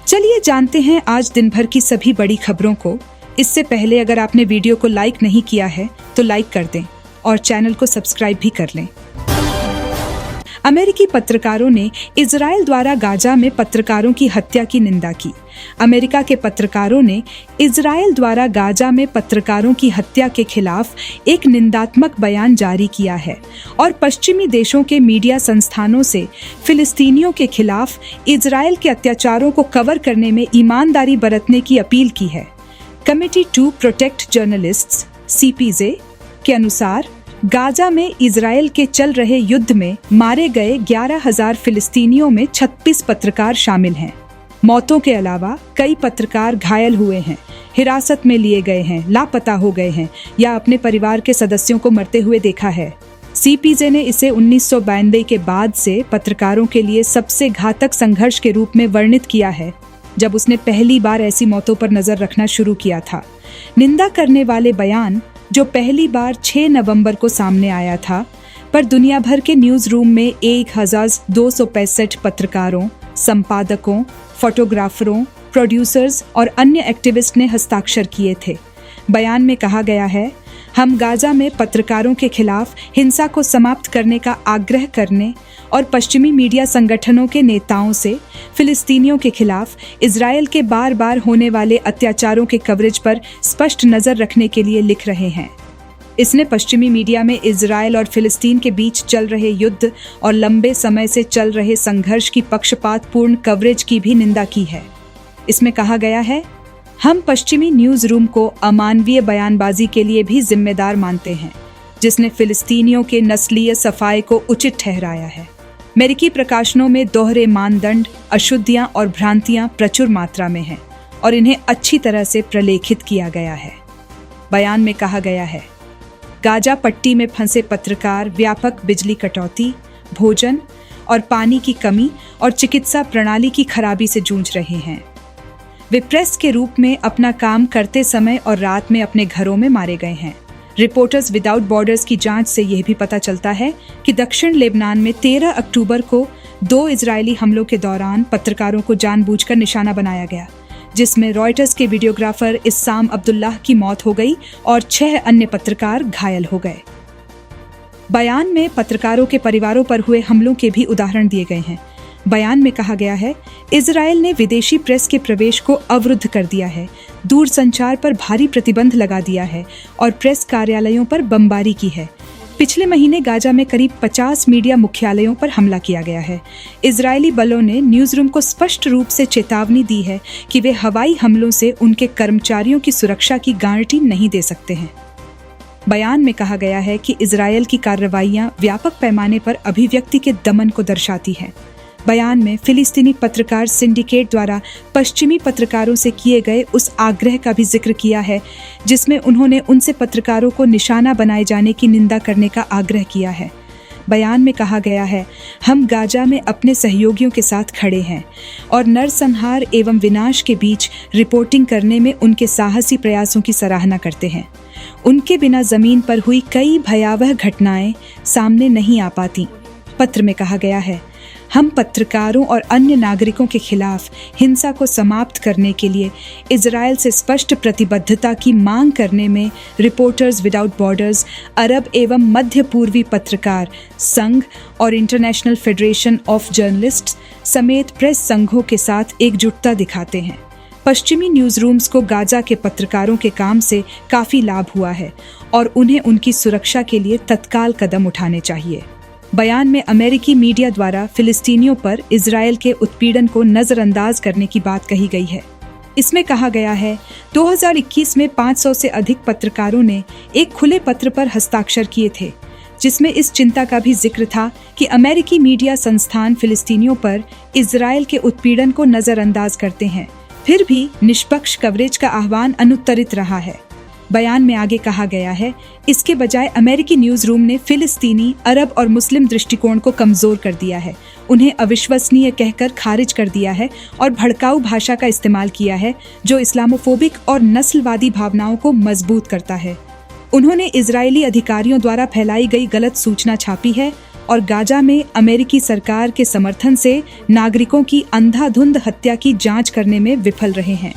चलिए जानते हैं आज दिन भर की सभी बड़ी खबरों को। इससे पहले अगर आपने वीडियो को लाइक नहीं किया है तो लाइक कर दें और चैनल को सब्सक्राइब भी कर लें। अमेरिकी पत्रकारों ने इजराइल द्वारा गाजा में पत्रकारों की हत्या की निंदा की। अमेरिका के पत्रकारों ने इजराइल द्वारा गाजा में पत्रकारों की हत्या के खिलाफ एक निंदात्मक बयान जारी किया है और पश्चिमी देशों के मीडिया संस्थानों से फिलिस्तीनियों के खिलाफ इजराइल के अत्याचारों को कवर करने में ईमानदारी बरतने की अपील की है। Committee to protect journalists (CPJ) के अनुसार गाजा में इजराइल के चल रहे युद्ध में मारे गए 11,000 फिलिस्तीनियों में 36 पत्रकार शामिल हैं। मौतों के अलावा कई पत्रकार घायल हुए हैं, हिरासत में लिए गए हैं, लापता हो गए हैं या अपने परिवार के सदस्यों को मरते हुए देखा है। CPJ ने इसे 1992 के बाद से पत्रकारों के लिए सबसे घातक संघर्ष के रूप में वर्णित किया है, जब उसने पहली बार ऐसी मौतों पर नजर रखना शुरू किया था। निंदा करने वाले बयान जो पहली बार 6 नवंबर को सामने आया था, पर दुनिया भर के न्यूज़ रूम में 1265 पत्रकारों, संपादकों, फोटोग्राफरों, प्रोड्यूसर्स और अन्य एक्टिविस्ट ने हस्ताक्षर किए थे। बयान में कहा गया है, हम गाजा में पत्रकारों के खिलाफ हिंसा को समाप्त करने का आग्रह करने और पश्चिमी मीडिया संगठनों के नेताओं से फिलिस्तीनियों के खिलाफ इजराइल के बार बार होने वाले अत्याचारों के कवरेज पर स्पष्ट नज़र रखने के लिए लिख रहे हैं। इसने पश्चिमी मीडिया में इजराइल और फिलिस्तीन के बीच चल रहे युद्ध और लंबे समय से चल रहे संघर्ष की पक्षपातपूर्ण कवरेज की भी निंदा की है। इसमें कहा गया है, हम पश्चिमी न्यूज़ रूम को अमानवीय बयानबाजी के लिए भी जिम्मेदार मानते हैं, जिसने फिलिस्तीनियों के नस्लीय सफाई को उचित ठहराया है। अमेरिकी प्रकाशनों में दोहरे मानदंड, अशुद्धियां और भ्रांतियां प्रचुर मात्रा में हैं और इन्हें अच्छी तरह से प्रलेखित किया गया है। बयान में कहा गया है, गाजा पट्टी में फंसे पत्रकार व्यापक बिजली कटौती, भोजन और पानी की कमी और चिकित्सा प्रणाली की खराबी से जूझ रहे हैं। वे प्रेस के रूप में अपना काम करते समय और रात में अपने घरों में मारे गए हैं। रिपोर्टर्स विदाउट बॉर्डर्स की जांच से यह भी पता चलता है कि दक्षिण लेबनान में 13 अक्टूबर को 2 इजरायली हमलों के दौरान पत्रकारों को जानबूझकर निशाना बनाया गया, जिसमें रॉयटर्स के वीडियोग्राफर इस्साम अब्दुल्लाह की मौत हो गई और 6 अन्य पत्रकार घायल हो गए। बयान में पत्रकारों के परिवारों पर हुए हमलों के भी उदाहरण दिए गए हैं। बयान में कहा गया है, इजराइल ने विदेशी प्रेस के प्रवेश को अवरुद्ध कर दिया है, दूरसंचार पर भारी प्रतिबंध लगा दिया है और प्रेस कार्यालयों पर बमबारी की है। पिछले महीने गाजा में करीब 50 मीडिया मुख्यालयों पर हमला किया गया है। इजरायली बलों ने न्यूज़ रूम को स्पष्ट रूप से चेतावनी दी है कि वे हवाई हमलों से उनके कर्मचारियों की सुरक्षा की गारंटी नहीं दे सकते हैं। बयान में कहा गया है कि इजराइल की कार्रवाइयां व्यापक पैमाने पर अभिव्यक्ति के दमन को दर्शाती हैं। बयान में फिलिस्तीनी पत्रकार सिंडिकेट द्वारा पश्चिमी पत्रकारों से किए गए उस आग्रह का भी जिक्र किया है, जिसमें उन्होंने उनसे पत्रकारों को निशाना बनाए जाने की निंदा करने का आग्रह किया है। बयान में कहा गया है, हम गाजा में अपने सहयोगियों के साथ खड़े हैं और नरसंहार एवं विनाश के बीच रिपोर्टिंग करने में उनके साहसी प्रयासों की सराहना करते हैं। उनके बिना जमीन पर हुई कई भयावह घटनाएं सामने नहीं आ पाती। पत्र में कहा गया है, हम पत्रकारों और अन्य नागरिकों के खिलाफ हिंसा को समाप्त करने के लिए इजराइल से स्पष्ट प्रतिबद्धता की मांग करने में रिपोर्टर्स विदाउट बॉर्डर्स, अरब एवं मध्य पूर्वी पत्रकार संघ और इंटरनेशनल फेडरेशन ऑफ जर्नलिस्ट्स समेत प्रेस संघों के साथ एकजुटता दिखाते हैं। पश्चिमी न्यूज़ रूम्स को गाजा के पत्रकारों के काम से काफ़ी लाभ हुआ है और उन्हें उनकी सुरक्षा के लिए तत्काल कदम उठाने चाहिए। बयान में अमेरिकी मीडिया द्वारा फिलिस्तीनियों पर इजराइल के उत्पीड़न को नज़रअंदाज करने की बात कही गई है। इसमें कहा गया है, 2021 में 500 से अधिक पत्रकारों ने एक खुले पत्र पर हस्ताक्षर किए थे, जिसमें इस चिंता का भी जिक्र था कि अमेरिकी मीडिया संस्थान फिलिस्तीनियों पर इजराइल के उत्पीड़न को नज़रअंदाज करते हैं, फिर भी निष्पक्ष कवरेज का आह्वान अनुत्तरित रहा है। बयान में आगे कहा गया है, इसके बजाय अमेरिकी न्यूज़ रूम ने फिलिस्तीनी, अरब और मुस्लिम दृष्टिकोण को कमज़ोर कर दिया है, उन्हें अविश्वसनीय कहकर खारिज कर दिया है और भड़काऊ भाषा का इस्तेमाल किया है, जो इस्लामोफोबिक और नस्लवादी भावनाओं को मजबूत करता है। उन्होंने इजरायली अधिकारियों द्वारा फैलाई गई गलत सूचना छापी है और गाजा में अमेरिकी सरकार के समर्थन से नागरिकों की अंधाधुंध हत्या की जांच करने में विफल रहे हैं।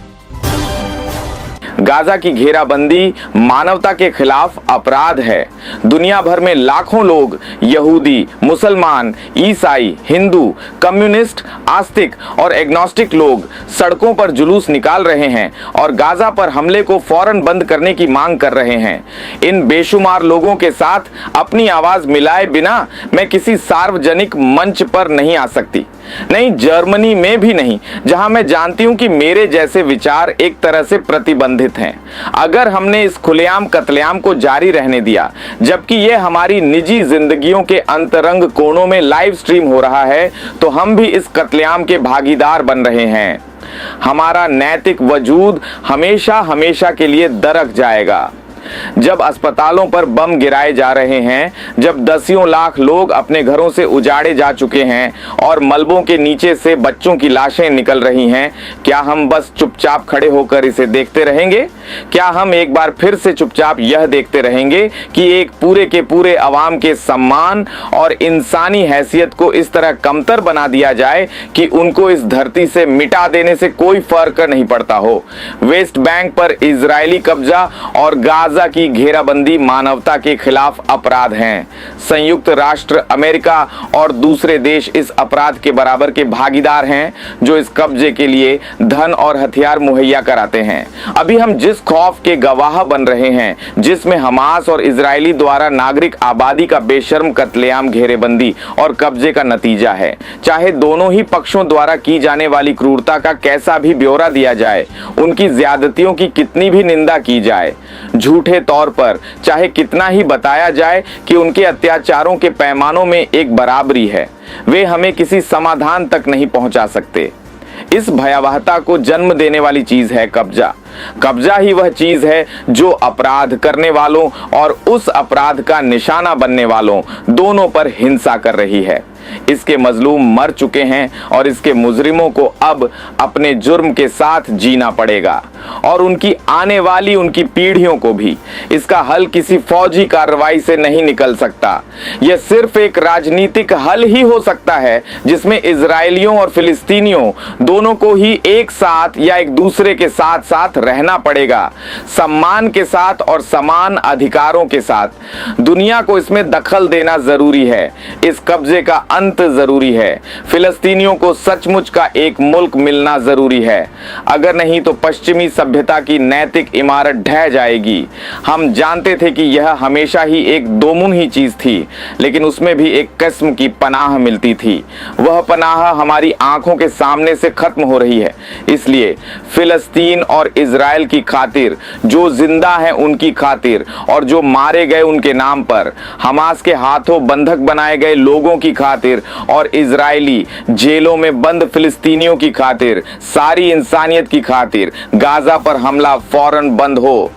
गाजा की घेराबंदी मानवता के खिलाफ अपराध है। दुनिया भर में लाखों लोग, यहूदी, मुसलमान, ईसाई, हिंदू, कम्युनिस्ट, आस्तिक और एग्नोस्टिक लोग सड़कों पर जुलूस निकाल रहे हैं और गाजा पर हमले को फौरन बंद करने की मांग कर रहे हैं। इन बेशुमार लोगों के साथ अपनी आवाज मिलाए बिना मैं किसी सार्वजनिक मंच पर नहीं आ सकती, नहीं जर्मनी में भी नहीं, जहां मैं जानती हूं कि मेरे जैसे विचार एक तरह से प्रतिबंधित हैं। अगर हमने इस खुलेआम कत्लेआम को जारी रहने दिया जबकि यह हमारी निजी जिंदगियों के अंतरंग कोणों में लाइव स्ट्रीम हो रहा है, तो हम भी इस कत्लेआम के भागीदार बन रहे हैं। हमारा नैतिक वजूद हमेशा हमेशा के लिए दरक जाएगा। जब अस्पतालों पर बम गिराए जा रहे हैं, जब दसियों लाख लोग अपने घरों से उजाड़े जा चुके हैं और मलबों के नीचे से बच्चों की लाशें निकल रही हैं, क्या हम बस चुपचाप खड़े होकर इसे देखते रहेंगे? क्या हम एक बार फिर से चुपचाप यह देखते रहेंगे कि एक पूरे के पूरे अवाम के सम्मान और इंसानी हैसियत को इस तरह कमतर बना दिया जाए कि उनको इस धरती से मिटा देने से कोई फर्क नहीं पड़ता हो? वेस्ट बैंक पर इजरायली कब्जा और गाजा की घेराबंदी मानवता के खिलाफ अपराध हैं। संयुक्त राष्ट्र अमेरिका और दूसरे देश इस अपराध के बराबर के भागीदार हैं जो इस कब्जे के लिए धन और हथियार मुहैया कराते हैं। अभी हम जिस खौफ के गवाह बन रहे हैं, जिसमें हमास और इजरायली द्वारा नागरिक आबादी का बेशर्म कत्लेआम, घेरेबंदी और कब्जे का नतीजा है। चाहे दोनों ही पक्षों द्वारा की जाने वाली क्रूरता का कैसा भी ब्यौरा दिया जाए, उनकी ज्यादतियों की कितनी भी निंदा की जाए, झूठे तौर पर चाहे कितना ही बताया जाए कि उनके अत्याचारों के पैमानों में एक बराबरी है, वे हमें किसी समाधान तक नहीं पहुंचा सकते। इस भयावहता को जन्म देने वाली चीज है कब्जा। कब्जा ही वह चीज है जो अपराध करने वालों और उस अपराध का निशाना बनने वालों दोनों पर हिंसा कर रही है। इसके मजलूम मर चुके हैं और इसके मुजरिमों को अब अपने जुर्म के साथ जीना पड़ेगा और उनकी आने वाली उनकी पीढ़ियों को भी। इसका हल किसी फौजी कार्रवाई से नहीं निकल सकता। यह सिर्फ एक राजनीतिक हल ही हो सकता है जिसमें इजरायलियों और फिलिस्तीनियों दोनों को ही एक साथ या एक दूसरे के साथ साथ रहना पड़ेगा, सम्मान के साथ और समान अधिकारों के साथ। दुनिया को इसमें दखल देना जरूरी है। इस कब्जे का अंत जरूरी है। फिलिस्तीनियों को सचमुच का एक मुल्क मिलना जरूरी है। अगर नहीं तो पश्चिमी सभ्यता की नैतिक इमारत ढह जाएगी। हम जानते थे कि यह हमेशा ही एक दोमुखी चीज थी, लेकिन उसमें भी एक किस्म की पनाह मिलती थी। वह पनाह हमारी आंखों के सामने से खत्म हो रही है। इसलिए फिलिस्तीन और इजराइल की खातिर, जो जिंदा हैं उनकी खातिर और जो मारे गए उनके नाम पर, हमास के हाथों बंधक बनाए गए लोगों की खातिर और इजरायली जेलों में बंद फिलिस्तीनियों की खातिर, सारी इंसानियत की खातिर गाजा पर हमला फौरन बंद हो।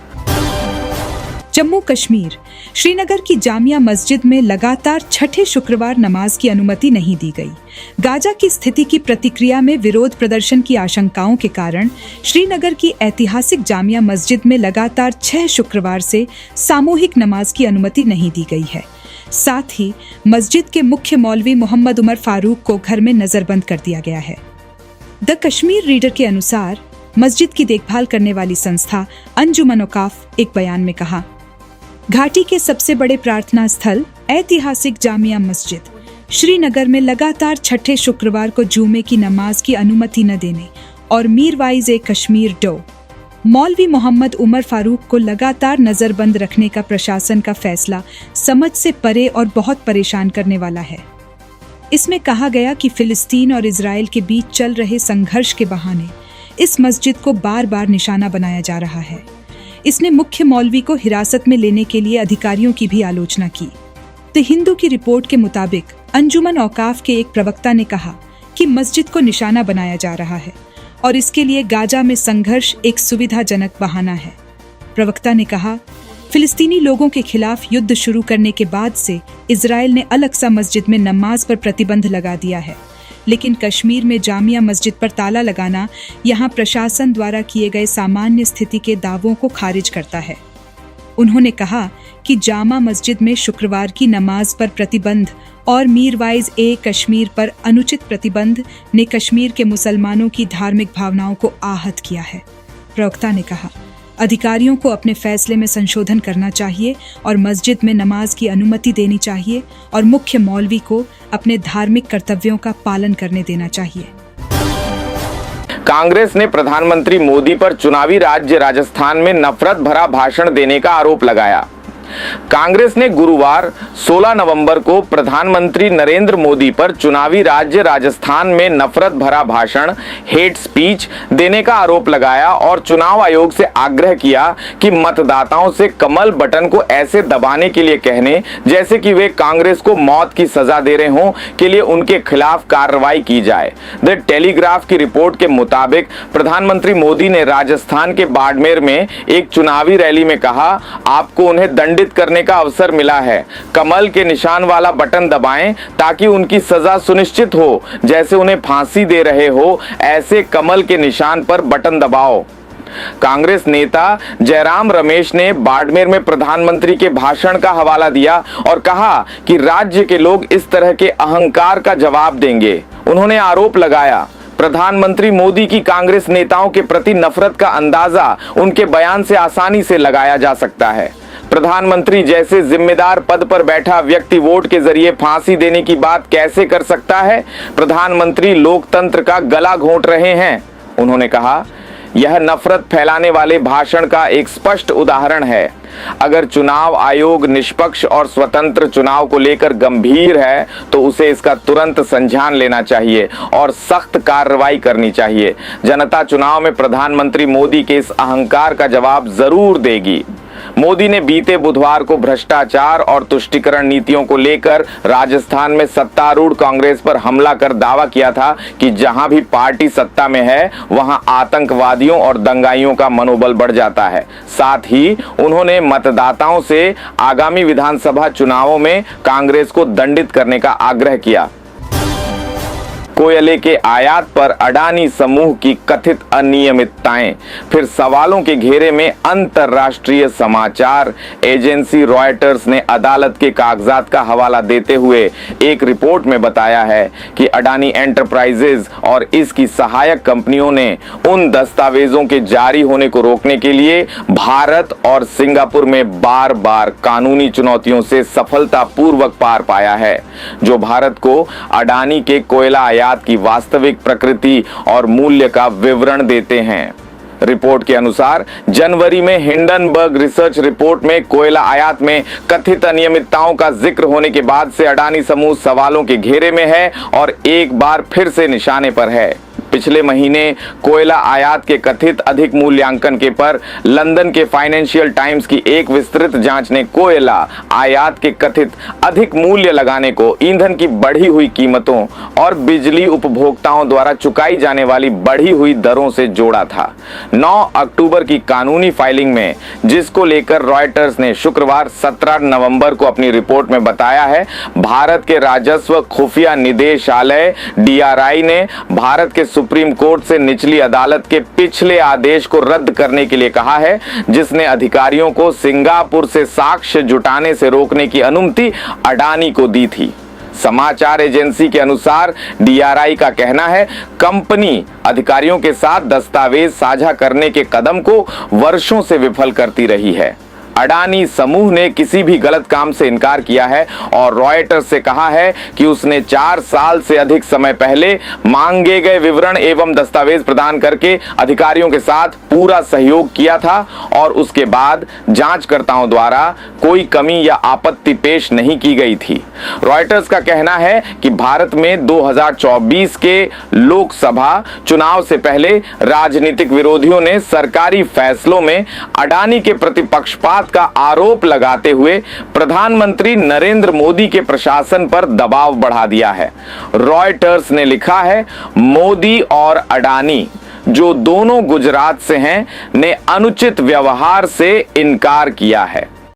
जम्मू कश्मीर श्रीनगर की जामिया मस्जिद में लगातार छठे शुक्रवार नमाज की अनुमति नहीं दी गई। गाजा की स्थिति की प्रतिक्रिया में विरोध प्रदर्शन की आशंकाओं के कारण श्रीनगर की ऐतिहासिक जामिया मस्जिद में लगातार 6 शुक्रवार से सामूहिक नमाज की अनुमति नहीं दी गई है। साथ ही मस्जिद के मुख्य मौलवी मोहम्मद उमर फारूक को घर में नजरबंद कर दिया गया है। द कश्मीर रीडर के अनुसार मस्जिद की देखभाल करने वाली संस्था अंजुमन औकाफ एक बयान में कहा, घाटी के सबसे बड़े प्रार्थना स्थल ऐतिहासिक जामिया मस्जिद श्रीनगर में लगातार छठे शुक्रवार को जुमे की नमाज की अनुमति न देने और मीरवाइज ए कश्मीर डो मौलवी मोहम्मद उमर फारूक को लगातार नजरबंद रखने का प्रशासन का फैसला समझ से परे और बहुत परेशान करने वाला है। इसमें कहा गया कि फिलिस्तीन और इजराइल के बीच चल रहे संघर्ष के बहाने इस मस्जिद को बार बार निशाना बनाया जा रहा है। इसने मुख्य मौलवी को हिरासत में लेने के लिए अधिकारियों की भी आलोचना की। द हिंदू की रिपोर्ट के मुताबिक अंजुमन औकाफ के एक प्रवक्ता ने कहा कि मस्जिद को निशाना बनाया जा रहा है और इसके लिए गाजा में संघर्ष एक सुविधाजनक बहाना है। प्रवक्ता ने कहा, फिलिस्तीनी लोगों के खिलाफ युद्ध शुरू करने के बाद से इजराइल ने अलग सा मस्जिद में नमाज पर प्रतिबंध लगा दिया है, लेकिन कश्मीर में जामिया मस्जिद पर ताला लगाना यहाँ प्रशासन द्वारा किए गए सामान्य स्थिति के दावों को खारिज करता है। उन्होंने कहा कि जामा मस्जिद में शुक्रवार की नमाज पर प्रतिबंध और मीरवाइज ए कश्मीर पर अनुचित प्रतिबंध ने कश्मीर के मुसलमानों की धार्मिक भावनाओं को आहत किया है। प्रवक्ता ने कहा, अधिकारियों को अपने फैसले में संशोधन करना चाहिए और मस्जिद में नमाज की अनुमति देनी चाहिए और मुख्य मौलवी को अपने धार्मिक कर्तव्यों का पालन करने देना चाहिए। कांग्रेस ने प्रधानमंत्री मोदी पर चुनावी राज्य राजस्थान में नफरत भरा भाषण देने का आरोप लगाया। कांग्रेस ने गुरुवार 16 नवंबर को प्रधानमंत्री नरेंद्र मोदी पर चुनावी राज्य राजस्थान में नफरत भरा भाषण हेट स्पीच देने का आरोप लगाया और चुनाव आयोग से आग्रह किया कि मतदाताओं से कमल बटन को ऐसे दबाने के लिए कहने जैसे कि वे कांग्रेस को मौत की सजा दे रहे हों के लिए उनके खिलाफ कार्रवाई की जाए। द टेलीग्राफ की रिपोर्ट के मुताबिक प्रधानमंत्री मोदी ने राजस्थान के बाड़मेर में एक चुनावी रैली में कहा, आपको उन्हें दंडित करने का अवसर मिला है, कमल के निशान वाला बटन दबाएं ताकि उनकी सजा सुनिश्चित हो, जैसे उन्हें फांसी दे रहे हो ऐसे कमल के निशान पर बटन दबाओ। कांग्रेस नेता जयराम रमेश ने बाड़मेर में प्रधानमंत्री के भाषण का हवाला दिया और कहा कि राज्य के लोग इस तरह के अहंकार का जवाब देंगे। उन्होंने आरोप लगाया, प्रधानमंत्री मोदी की कांग्रेस नेताओं के प्रति नफरत का अंदाजा उनके बयान से आसानी से लगाया जा सकता है। प्रधानमंत्री जैसे जिम्मेदार पद पर बैठा व्यक्ति वोट के जरिए फांसी देने की बात कैसे कर सकता है? प्रधानमंत्री लोकतंत्र का गला घोंट रहे हैं। उन्होंने कहा, यह नफरत फैलाने वाले भाषण का एक स्पष्ट उदाहरण है। अगर चुनाव आयोग निष्पक्ष और स्वतंत्र चुनाव को लेकर गंभीर है तो उसे इसका तुरंत संज्ञान लेना चाहिए और सख्त कार्रवाई करनी चाहिए। जनता चुनाव में प्रधानमंत्री मोदी के इस अहंकार का जवाब जरूर देगी। मोदी ने बीते बुधवार को भ्रष्टाचार और तुष्टीकरण नीतियों को लेकर राजस्थान में सत्तारूढ़ कांग्रेस पर हमला कर दावा किया था कि जहां भी पार्टी सत्ता में है वहां आतंकवादियों और दंगाइयों का मनोबल बढ़ जाता है। साथ ही उन्होंने मतदाताओं से आगामी विधानसभा चुनावों में कांग्रेस को दंडित करने का आग्रह किया। कोयले के आयात पर अडानी समूह की कथित अनियमितताएं, फिर सवालों के घेरे में अंतर्राष्ट्रीय समाचार एजेंसी रॉयटर्स ने अदालत के कागजात का हवाला देते हुए एक रिपोर्ट में बताया है कि अडानी एंटरप्राइजेज और इसकी सहायक कंपनियों ने उन दस्तावेजों के जारी होने को रोकने के लिए भारत और सिंगापुर में बार बार कानूनी चुनौतियों से सफलतापूर्वक पार पाया है, जो भारत को अडानी के कोयला आयात की वास्तविक प्रकृति और मूल्य का विवरण देते हैं। रिपोर्ट के अनुसार जनवरी में हिंडनबर्ग रिसर्च रिपोर्ट में कोयला आयात में कथित अनियमितताओं का जिक्र होने के बाद से अडानी समूह सवालों के घेरे में है और एक बार फिर से निशाने पर है। पिछले महीने कोयला आयात के कथित अधिक मूल्यांकन के पर लंदन के फाइनेंशियल टाइम्स की एक विस्तृत जांच ने कोयला आयात के कथित अधिक मूल्य लगाने को ईंधन की बढ़ी हुई कीमतों और बिजली उपभोक्ताओं द्वारा चुकाई जाने वाली बढ़ी हुई दरों से जोड़ा था। 9 अक्टूबर की कानूनी फाइलिंग में, जिसको लेकर रॉयटर्स ने शुक्रवार 17 नवंबर को अपनी रिपोर्ट में बताया है, भारत के राजस्व खुफिया निदेशालय DRI ने भारत के सुप्रीम कोर्ट से निचली अदालत के पिछले आदेश को रद्द करने के लिए कहा है, जिसने अधिकारियों को सिंगापुर से साक्ष्य जुटाने से रोकने की अनुमति अडानी को दी थी। समाचार एजेंसी के अनुसार DRI का कहना है, कंपनी अधिकारियों के साथ दस्तावेज साझा करने के कदम को वर्षों से विफल करती रही है। अडानी समूह ने किसी भी गलत काम से इनकार किया है और रॉयटर्स से कहा है कि उसने 4 साल से अधिक समय पहले मांगे गए विवरण एवं दस्तावेज प्रदान करके अधिकारियों के साथ पूरा सहयोग किया था और उसके बाद जांचकर्ताओं द्वारा कोई कमी या आपत्ति पेश नहीं की गई थी। रॉयटर्स का कहना है कि भारत में 2024 के लोकसभा चुनाव से पहले राजनीतिक विरोधियों ने सरकारी फैसलों में अडानी के प्रति पक्षपात का आरोप लगाते हुए प्रधानमंत्री नरेंद्र मोदी के प्रशासन पर दबाव बढ़ा दिया है। रॉयटर्स ने लिखा है, मोदी और अडानी, जो दोनों गुजरात से हैं, ने अनुचित व्यवहार से इनकार किया है।